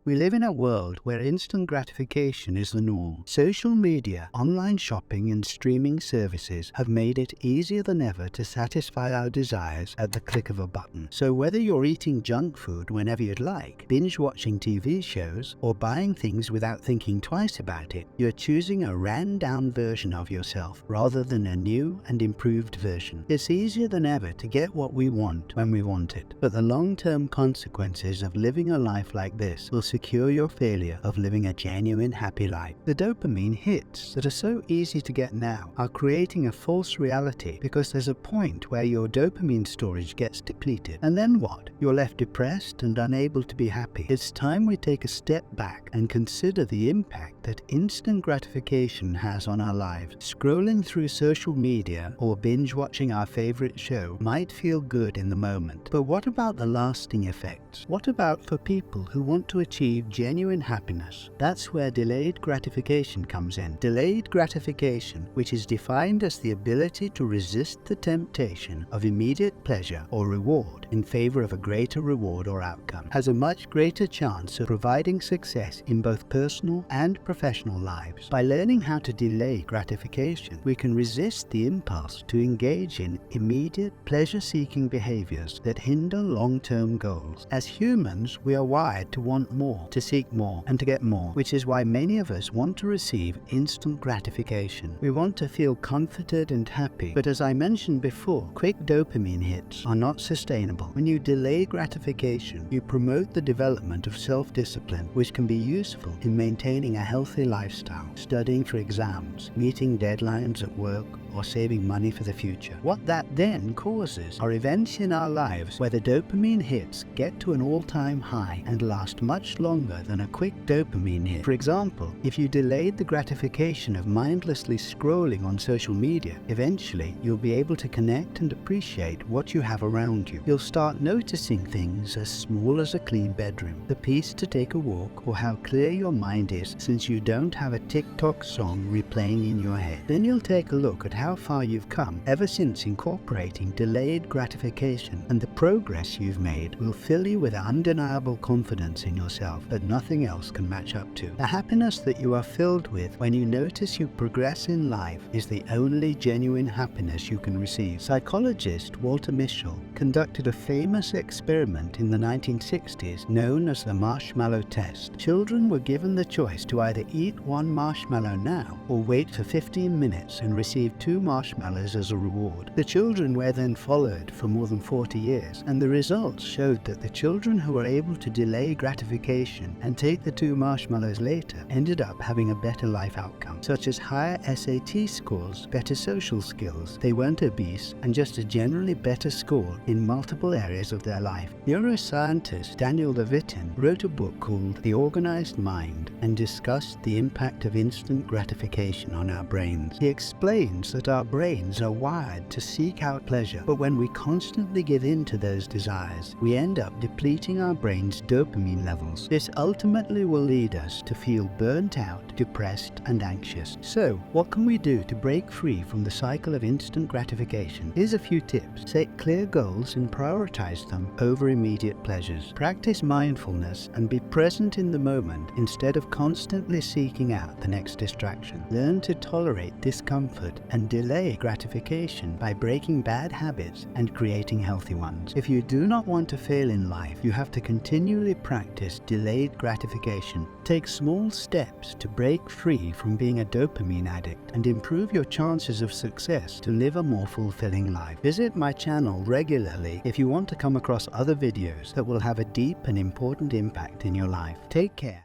We live in a world where instant gratification is the norm. Social media, online shopping, and streaming services have made it easier than ever to satisfy our desires at the click of a button. So whether you're eating junk food whenever you'd like, binge watching TV shows, or buying things without thinking twice about it, you're choosing a ran-down version of yourself rather than a new and improved version. It's easier than ever to get what we want when we want it, but the long-term consequences of living a life like this will secure your failure of living a genuine happy life. The dopamine hits that are so easy to get now are creating a false reality because there's a point where your dopamine storage gets depleted. And then what? You're left depressed and unable to be happy. It's time we take a step back and consider the impact that instant gratification has on our lives. Scrolling through social media or binge watching our favorite show might feel good in the moment, but what about the lasting effects? What about for people who want to achieve genuine happiness? That's where delayed gratification comes in. Delayed gratification, which is defined as the ability to resist the temptation of immediate pleasure or reward in favor of a greater reward or outcome, has a much greater chance of providing success in both personal and professional lives. By learning how to delay gratification, we can resist the impulse to engage in immediate pleasure-seeking behaviors that hinder long-term goals. As humans, we are wired to want more, to seek more, and to get more, which is why many of us want to receive instant gratification. We want to feel comforted and happy, but as I mentioned before, quick dopamine hits are not sustainable. When you delay gratification, you promote the development of self-discipline, which can be useful in maintaining a healthy lifestyle, studying for exams, meeting deadlines at work, or saving money for the future. What that then causes are events in our lives where the dopamine hits get to an all-time high and last much longer than a quick dopamine hit. For example, if you delayed the gratification of mindlessly scrolling on social media, eventually you'll be able to connect and appreciate what you have around you. You'll start noticing things as small as a clean bedroom, the peace to take a walk, or how clear your mind is since you don't have a TikTok song replaying in your head. Then you'll take a look at how far you've come ever since incorporating delayed gratification, and the progress you've made will fill you with undeniable confidence in yourself that nothing else can match up to. The happiness that you are filled with when you notice you progress in life is the only genuine happiness you can receive. Psychologist Walter Mischel conducted a famous experiment in the 1960s known as the marshmallow test. Children were given the choice to either eat one marshmallow now or wait for 15 minutes and receive 2 marshmallows as a reward. The children were then followed for more than 40 years, and the results showed that the children who were able to delay gratification and take the 2 marshmallows later ended up having a better life outcome, such as higher SAT scores, better social skills, they weren't obese, and just a generally better score in multiple areas of their life. Neuroscientist Daniel Levitin wrote a book called The Organized Mind and discussed the impact of instant gratification on our brains. He explains that our brains are wired to seek out pleasure, but when we constantly give in to those desires, we end up depleting our brain's dopamine levels. This ultimately will lead us to feel burnt out, depressed, and anxious. So, what can we do to break free from the cycle of instant gratification? Here's a few tips. Set clear goals and prioritize them over immediate pleasures. Practice mindfulness and be present in the moment instead of constantly seeking out the next distraction. Learn to tolerate discomfort and delay gratification by breaking bad habits and creating healthy ones. If you do not want to fail in life, you have to continually practice delayed gratification. Take small steps to break free from being a dopamine addict and improve your chances of success to live a more fulfilling life. Visit my channel regularly if you want to come across other videos that will have a deep and important impact in your life. Take care.